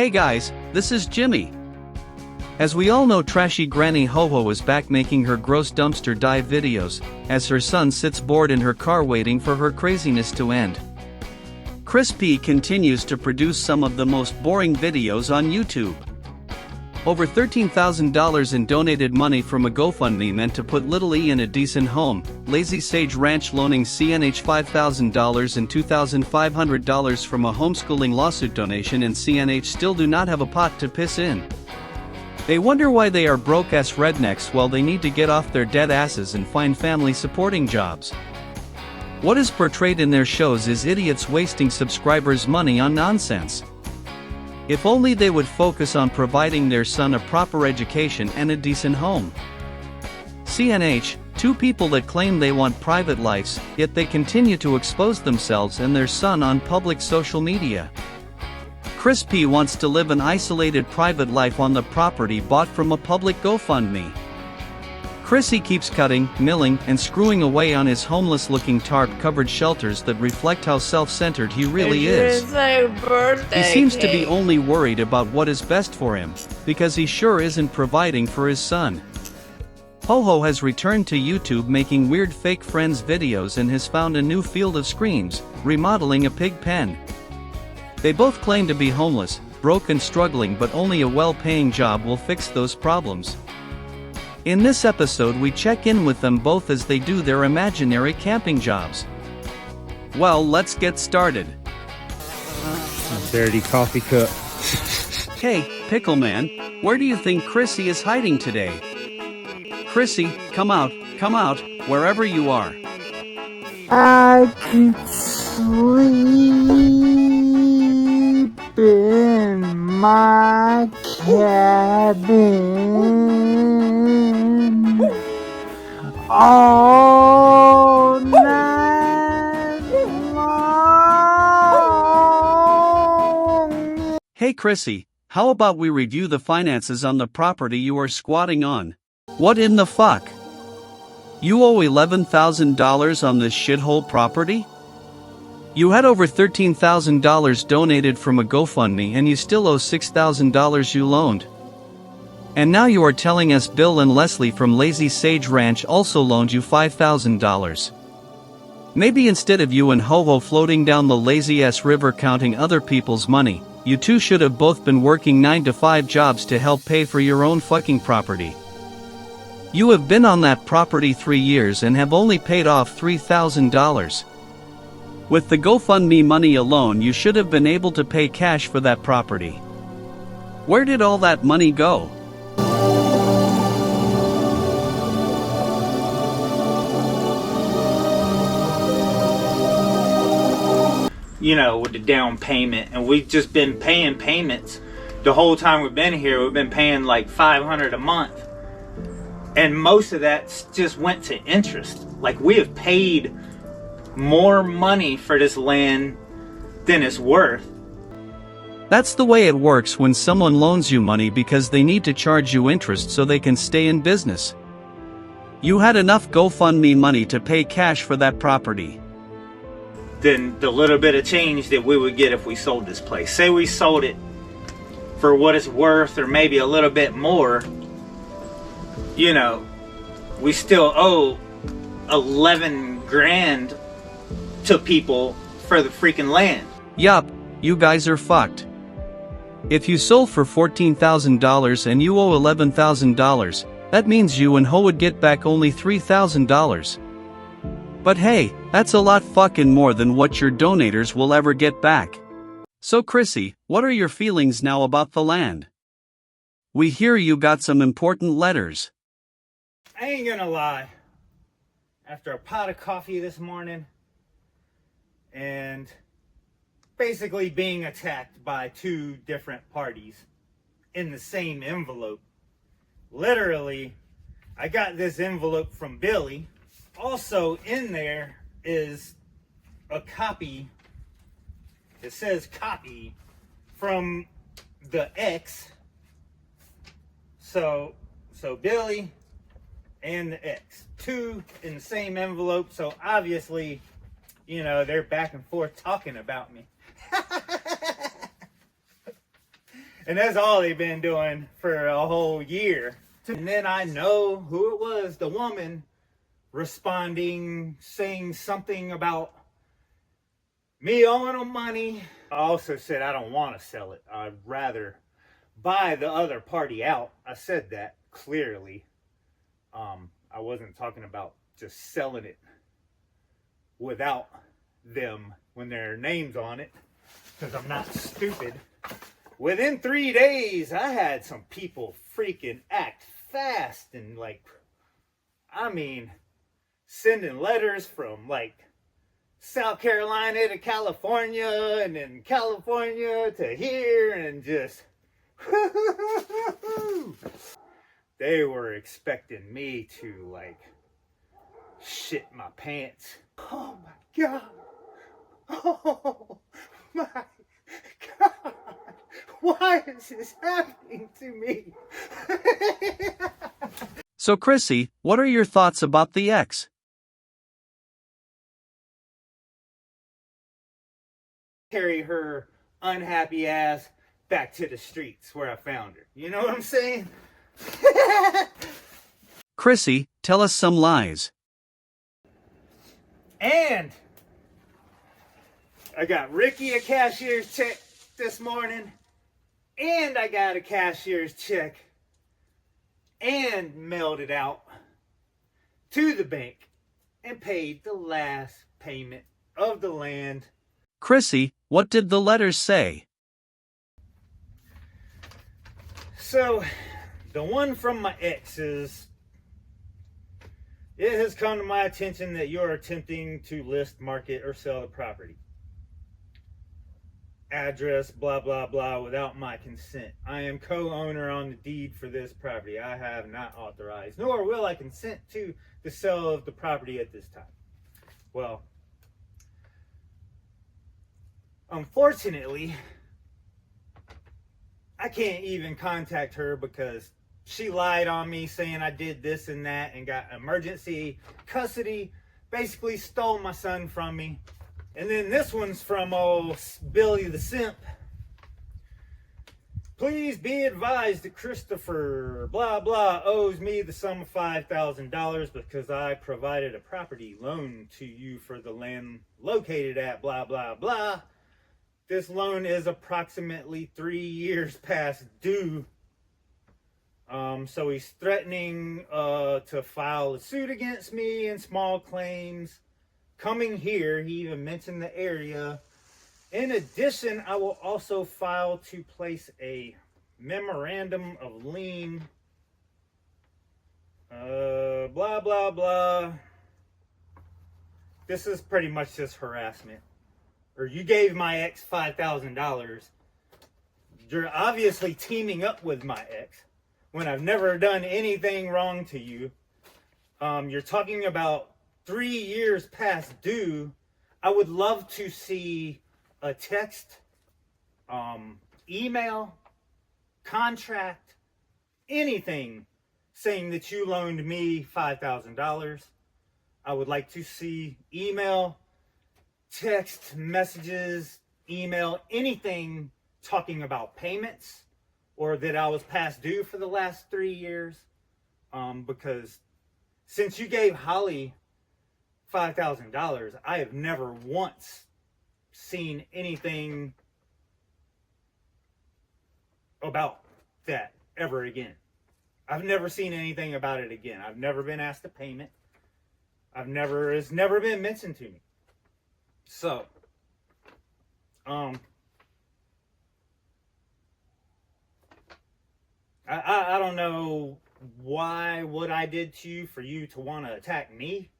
Hey guys, this is Jimmy. As we all know, trashy Granny Ho-Ho is back making her gross dumpster dive videos, as her son sits bored in her car waiting for her craziness to end. Chris P continues to produce some of the most boring videos on YouTube. Over $13,000 in donated money from a GoFundMe meant to put Little E in a decent home. Lazy Sage Ranch loaning CNH $5,000 and $2,500 from a homeschooling lawsuit donation, and CNH still do not have a pot to piss in. They wonder why they are broke-ass rednecks while they need to get off their dead asses and find family-supporting jobs. What is portrayed in their shows is idiots wasting subscribers' money on nonsense. If only they would focus on providing their son a proper education and a decent home. CNH, two people that claim they want private lives, yet they continue to expose themselves and their son on public social media. Chris P wants to live an isolated private life on the property bought from a public GoFundMe. Chrissy keeps cutting, milling, and screwing away on his homeless-looking tarp-covered shelters that reflect how self-centered he really is. He seems to be only worried about what is best for him, because he sure isn't providing for his son. Ho-Ho has returned to YouTube making weird fake friends videos and has found a new field of screams, remodeling a pig pen. They both claim to be homeless, broke and struggling, but only a well-paying job will fix those problems. In this episode we check in with them both as they do their imaginary camping jobs. Well, let's get started. Dirty coffee cup. Hey, Pickle Man, where do you think Chrissy is hiding today? Chrissy, come out, wherever you are. I can sleep in my cabin all night long. Hey Chrissy, how about we review the finances on the property you are squatting on? What in the fuck? You owe $11,000 on this shithole property? You had over $13,000 donated from a GoFundMe and you still owe $6,000 you loaned. And now you are telling us Bill and Leslie from Lazy Sage Ranch also loaned you $5,000. Maybe instead of you and Ho-Ho floating down the lazy-ass river counting other people's money, you two should have both been working 9-to-5 jobs to help pay for your own fucking property. You have been on that property 3 years and have only paid off $3,000. With the GoFundMe money alone, you should have been able to pay cash for that property. Where did all that money go? You know, with the down payment, and we've just been paying payments the whole time we've been here. We've been paying like $500 a month, and most of that just went to interest. Like, we have paid more money for this land than it's worth. That's the way it works when someone loans you money, because they need to charge you interest so they can stay in business. You had enough GoFundMe money to pay cash for that property. Than the little bit of change that we would get if we sold this place. Say we sold it for what it's worth, or maybe a little bit more, you know, we still owe 11 grand to people for the freaking land. Yup, you guys are fucked. If you sold for $14,000 and you owe $11,000, that means you and Ho would get back only $3,000. But hey, that's a lot fucking more than what your donators will ever get back. So Chrissy, what are your feelings now about the land? We hear you got some important letters. I ain't gonna lie. After a pot of coffee this morning, and basically being attacked by two different parties in the same envelope. Literally, I got this envelope from Billy. Also in there is a copy. It says copy from the ex. So Billy and the ex, two in the same envelope. So obviously, you know, they're back and forth talking about me. And that's all they've been doing for a whole year. And then I know who it was, the woman responding, saying something about me owing them money. I also said I don't want to sell it. I'd rather buy the other party out. I said that clearly. I wasn't talking about just selling it without them when their name's on it, because I'm not stupid. Within 3 days, I had some people freaking act fast and sending letters from South Carolina to California, and then California to here, and just they were expecting me to shit my pants. Oh my God. Oh my God. Why is this happening to me? So Chrissy, what are your thoughts about the ex? Carry her unhappy ass back to the streets where I found her. You know what I'm saying? Chrissy, tell us some lies. And I got Ricky a cashier's check this morning, and I got a cashier's check and mailed it out to the bank and paid the last payment of the land. Chrissy, what did the letters say? So, the one from my exes, it has come to my attention that you are attempting to list, market, or sell the property. Address, blah, blah, blah, without my consent. I am co-owner on the deed for this property. I have not authorized, nor will I consent to the sale of the property at this time. Well, unfortunately, I can't even contact her because she lied on me saying I did this and that and got emergency custody, basically stole my son from me. And then this one's from old Billy the Simp. Please be advised that Christopher blah blah owes me the sum of $5,000 because I provided a property loan to you for the land located at blah blah blah. This loan is approximately 3 years past due. So he's threatening to file a suit against me and small claims. Coming here, he even mentioned the area. In addition, I will also file to place a memorandum of lien. Blah, blah, blah. This is pretty much just harassment. Or you gave my ex $5,000. You're obviously teaming up with my ex when I've never done anything wrong to you. You're talking about 3 years past due. I would love to see a text, email, contract, anything saying that you loaned me $5,000. I would like to see email, text, messages, email, anything talking about payments or that I was past due for the last 3 years. Because since you gave Hollie $5,000, I have never once seen anything about that ever again. I've never seen anything about it again. I've never been asked a payment. It's never been mentioned to me. So, I don't know what I did to you for you to want to attack me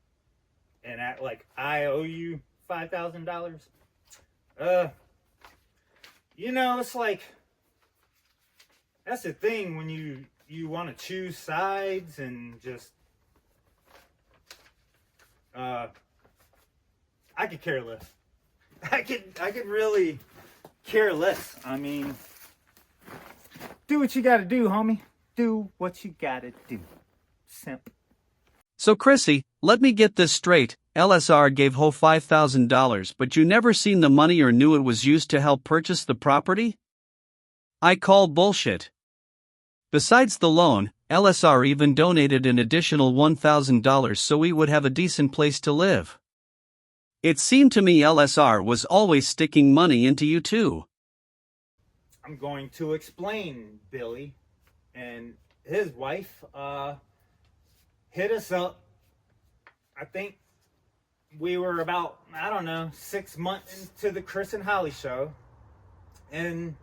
and act like I owe you $5,000. It's like, that's the thing when you want to choose sides and just, I could care less. I could really care less. I mean, do what you gotta do, homie. Do what you gotta do. Simp. So Chrissy, let me get this straight. LSR gave Ho $5,000, but you never seen the money or knew it was used to help purchase the property? I call bullshit. Besides the loan, LSR even donated an additional $1,000 so we would have a decent place to live. It seemed to me LSR was always sticking money into you too. I'm going to explain. Billy and his wife hit us up. I think we were about, 6 months into the Chris and Hollie show, and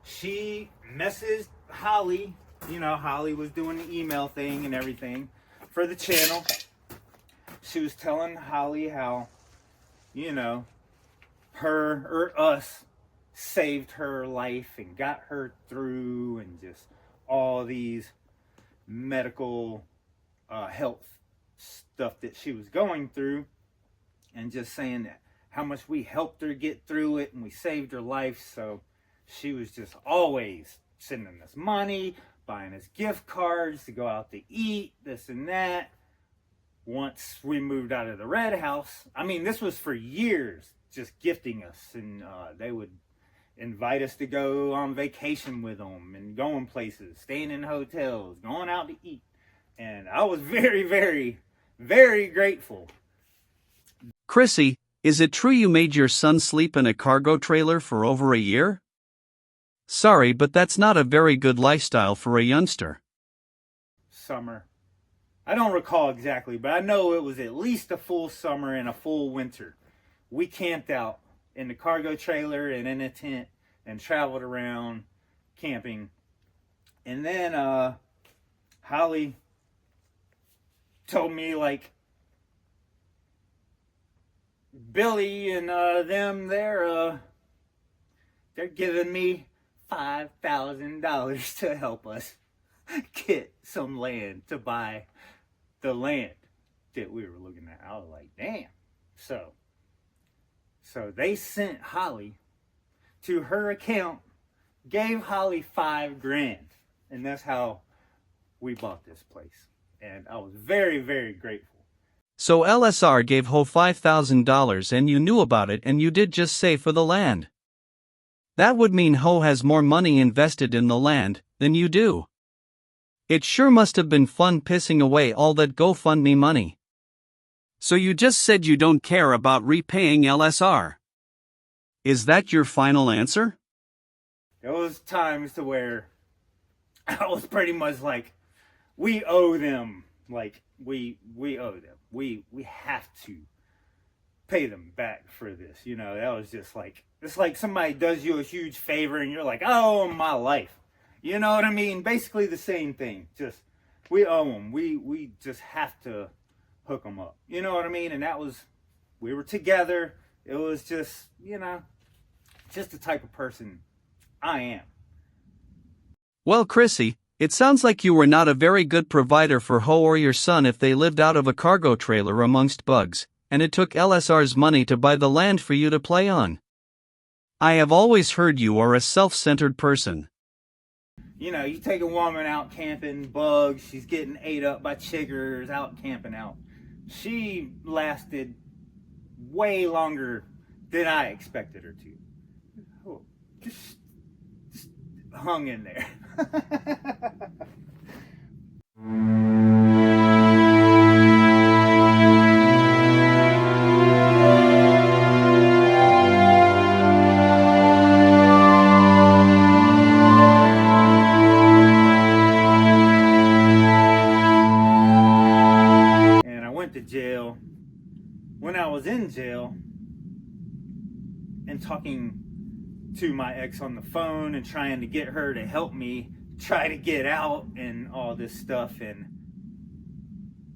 she messaged Hollie. Hollie was doing the email thing and everything for the channel. She was telling Hollie how, her or us saved her life and got her through, and just all these medical health stuff that she was going through, and just saying that how much we helped her get through it and we saved her life. So she was just always sending us money, buying us gift cards to go out to eat, this and that. Once we moved out of the red house, this was for years, just gifting us, and they would invite us to go on vacation with them and going places, staying in hotels, going out to eat. And I was very, very, very grateful. Chrissy, is it true you made your son sleep in a cargo trailer for over a year? Sorry, but that's not a very good lifestyle for a youngster. Summer. I don't recall exactly, but I know it was at least a full summer and a full winter. We camped out in the cargo trailer and in a tent and traveled around camping. And then Hollie told me, Billy and them, they're giving me $5,000 to help us get some land, to buy the land that we were looking at. I was like, damn. So they sent Hollie to her account, gave Hollie $5,000, and that's how we bought this place. And I was very, very grateful. So LSR gave Ho $5,000 and you knew about it, and you did just say for the land. That would mean Ho has more money invested in the land than you do. It sure must have been fun pissing away all that GoFundMe money. So you just said you don't care about repaying LSR. Is that your final answer? There was times to where I was pretty much like, we owe them. We owe them. We have to pay them back for this. That was just it's like somebody does you a huge favor and you're like, I owe them my life. You know what I mean? Basically the same thing. Just, we owe them. We just have to hook them up. You know what I mean? And we were together. It was just, just the type of person I am. Well, Chrissy, it sounds like you were not a very good provider for Ho or your son if they lived out of a cargo trailer amongst bugs, and it took LSR's money to buy the land for you to play on. I have always heard you are a self-centered person. You take a woman out camping, bugs, she's getting ate up by chiggers, out camping out. She lasted way longer than I expected her to. Oh, just hung in there. And I went to jail. When I was in jail and talking to my ex on the phone and trying to get her to help me try to get out and all this stuff, and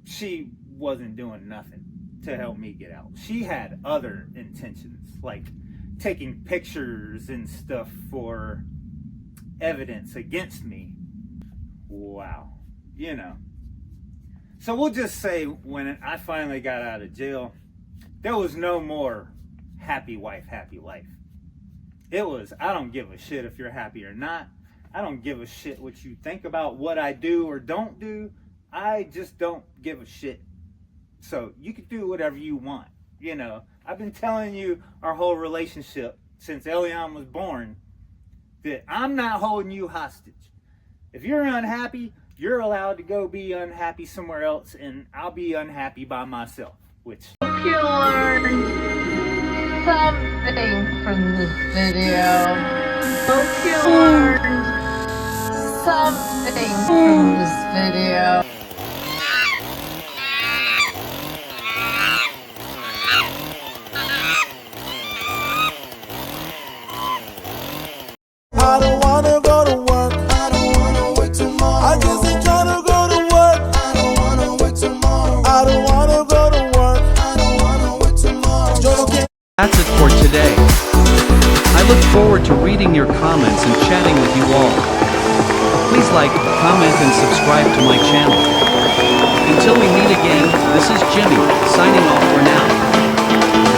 she wasn't doing nothing to help me get out. She had other intentions, like taking pictures and stuff for evidence against me. Wow. So we'll just say when I finally got out of jail, there was no more happy wife, happy life. It was, I don't give a shit if you're happy or not. I don't give a shit what you think about what I do or don't do. I just don't give a shit. So you can do whatever you want. I've been telling you our whole relationship since Elian was born that I'm not holding you hostage. If you're unhappy, you're allowed to go be unhappy somewhere else, and I'll be unhappy by myself, which... Hope you learned something from this video. Hope you learned something from this video. I don't wanna go to work. I don't wanna wait tomorrow. I just ain't tryna go to work. I don't wanna wait tomorrow. I don't wanna go to work. I don't wanna wait tomorrow. That's it for today. I look forward to reading your comments and chatting with you all. Please like, comment and subscribe to my channel. Until we meet again, this is Jimmy, signing off for now.